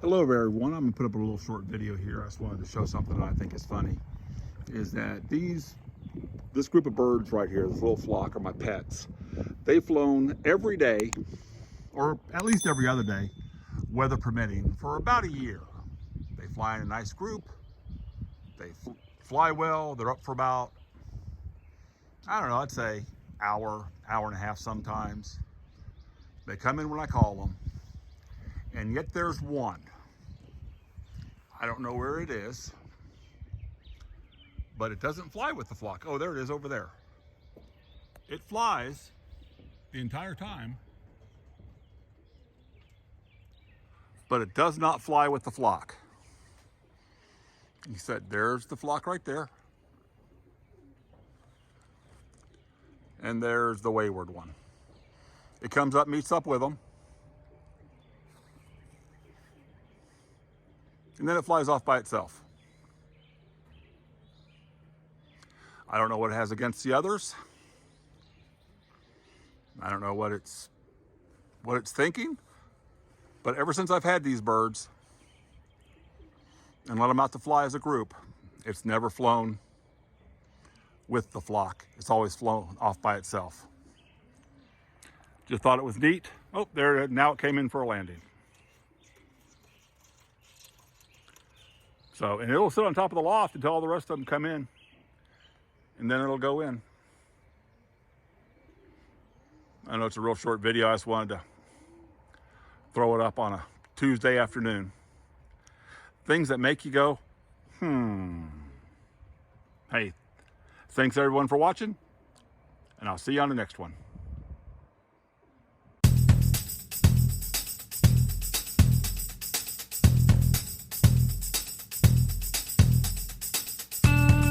Hello everyone, I'm going to put up a little short video here. I just wanted to show something that I think is funny. Is that this group of birds right here, this little flock, are my pets. They've flown every day, or at least every other day, weather permitting, for about a year. They fly in a nice group. They fly well. They're up for about, I don't know, I'd say hour and a half sometimes. They come in when I call them. And yet there's one. I don't know where it is, but it doesn't fly with the flock. Oh, there it is over there. It flies the entire time, but it does not fly with the flock. He said, there's the flock right there. And there's the wayward one. It comes up, meets up with them. And then it flies off by itself. I don't know what it has against the others. I don't know what it's thinking. But ever since I've had these birds and let them out to fly as a group, it's never flown with the flock. It's always flown off by itself. Just thought it was neat. Oh, there, now it came in for a landing. So, and it'll sit on top of the loft until all the rest of them come in, and then it'll go in. I know it's a real short video. I just wanted to throw it up on a Tuesday afternoon. Things that make you go, Hey, thanks everyone for watching, and I'll see you on the next one.